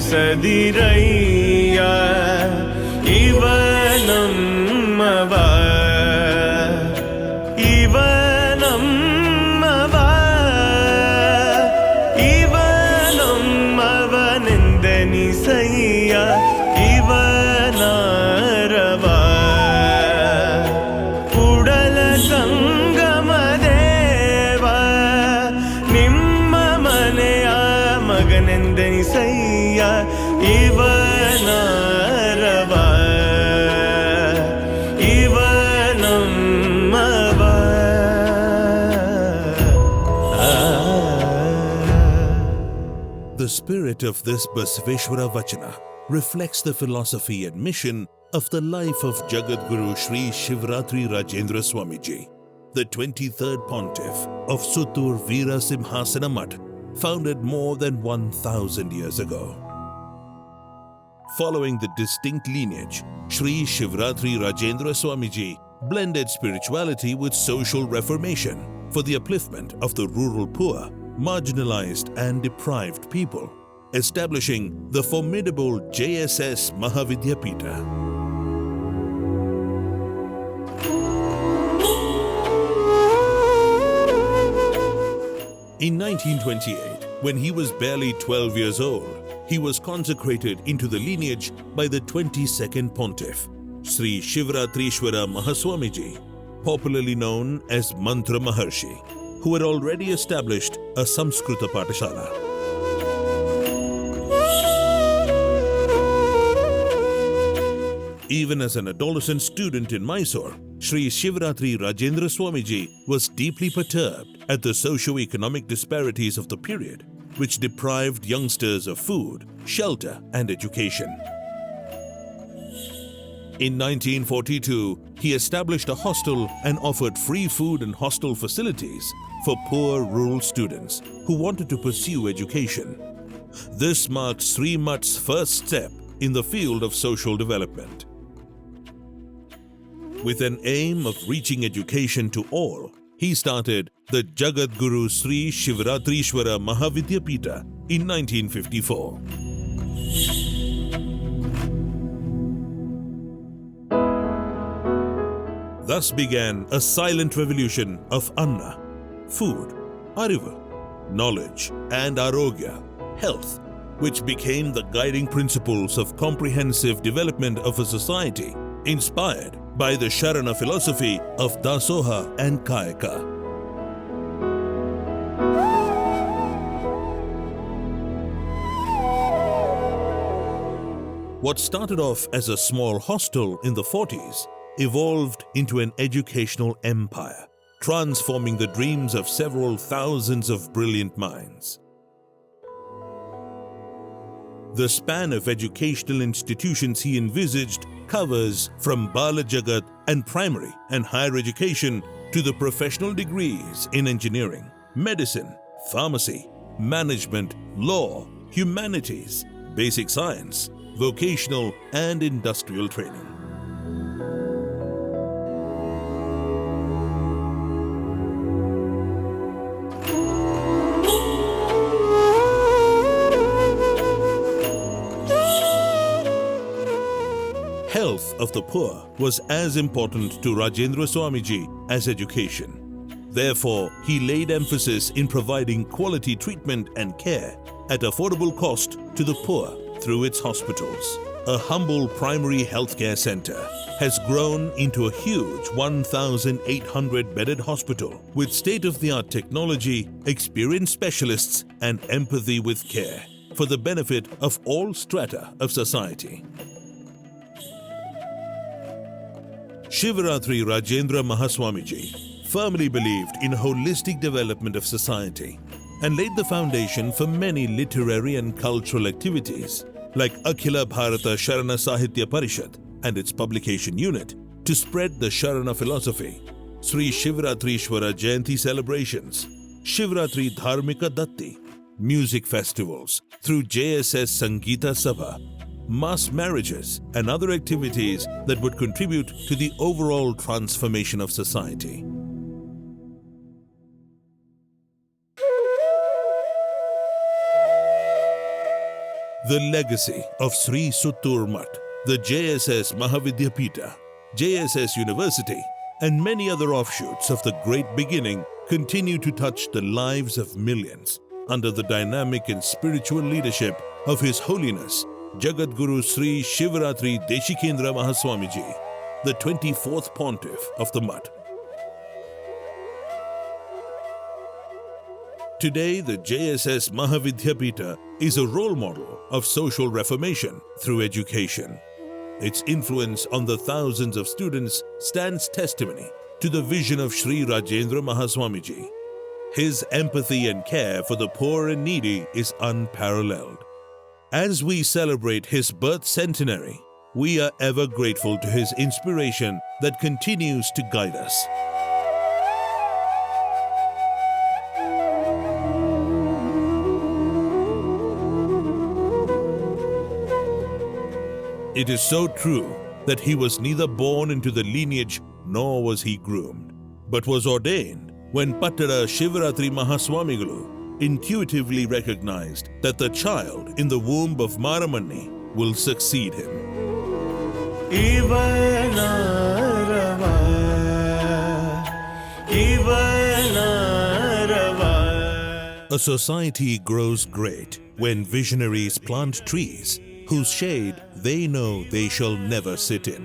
ಬೆಳೆಸದಿರಯ್ಯ ಇವನಮ್ಮವ ಇವನಮ್ಮವ ಇವನಮ್ಮವನೆಂದೆನಿಸಯ್ಯ ಇವನಾರವ ಕುಡಲ ಸಂಗಮ ದೇವ ನಿಮ್ಮ ಮನೆಯ ಮಗನೆಂದೆನಿಸಯ್ಯ ಇವನಾರವ ಇವನಮ್ಮವ. The spirit of this Basaveshwara Vachana reflects the philosophy and mission of the life of Jagadguru Sri Shivratri Rajendra Swamiji, the 23rd Pontiff of Suttur Veera Simhasana Mutt, founded more than 1,000 years ago. Following the distinct lineage, Sri Shivratri Rajendra Swamiji blended spirituality with social reformation for the upliftment of the rural poor, marginalized and deprived people, establishing the formidable JSS Mahavidyapita. In 1928, when he was barely 12 years old, he was consecrated into the lineage by the 22nd Pontiff, Sri Shivratrishwara Mahaswamiji, popularly known as Mantra Maharshi, who had already established a Samskrita Patashala. Even as an adolescent student in Mysore, Sri Shivratri Rajendra Swamiji was deeply perturbed at the socio-economic disparities of the period, which deprived youngsters of food, shelter, and education. In 1942, he established a hostel and offered free food and hostel facilities for poor rural students who wanted to pursue education. This marked Sri Mutt's first step in the field of social development. With an aim of reaching education to all, he started the Jagadguru Sri Shivratrishwara Mahavidyapita in 1954. Thus began a silent revolution of Anna, food, Arivu, knowledge, and Arogya, health, which became the guiding principles of comprehensive development of a society inspired by the Sharana philosophy of Dasoha and Kayaka. What started off as a small hostel in the 40s evolved into an educational empire, transforming the dreams of several thousands of brilliant minds. The span of educational institutions he envisaged covers from Bala Jagat and primary and higher education to the professional degrees in engineering, medicine, pharmacy, management, law, humanities, basic science, vocational and industrial training. Health of the poor was as important to Rajendra Swamiji as education. Therefore, he laid emphasis in providing quality treatment and care at affordable cost to the poor through its hospitals. A humble primary healthcare center has grown into a huge 1,800-bedded hospital with state-of-the-art technology, experienced specialists, and empathy with care for the benefit of all strata of society. Shivratri Rajendra Mahaswamiji firmly believed in holistic development of society and laid the foundation for many literary and cultural activities like Akhila Bharata Sharana Sahitya Parishad and its publication unit to spread the Sharana philosophy, Sri Shivratrishwara Jayanti celebrations, Shivratri Dharmika Datti, music festivals through JSS Sangeeta Sabha, mass marriages and other activities that would contribute to the overall transformation of society. The legacy of Sri Suttur Mutt, the JSS Mahavidyapita, JSS University, and many other offshoots of the great beginning continue to touch the lives of millions under the dynamic and spiritual leadership of His Holiness Jagadguru Sri Shivaratri Deshikendra Mahaswamiji, the 24th Pontiff of the Mutt. Today, the JSS Mahavidyapita is a role model of social reformation through education. Its influence on the thousands of students stands testimony to the vision of Sri Rajendra Mahaswamiji. His empathy and care for the poor and needy is unparalleled. As we celebrate his birth centenary, we are ever grateful to his inspiration that continues to guide us. It is so true that he was neither born into the lineage nor was he groomed, but was ordained when Pattara Shivaratri Mahaswamigalu intuitively recognized that the child in the womb of Maramanni will succeed him. A society grows great when visionaries plant trees whose shade they know they shall never sit in.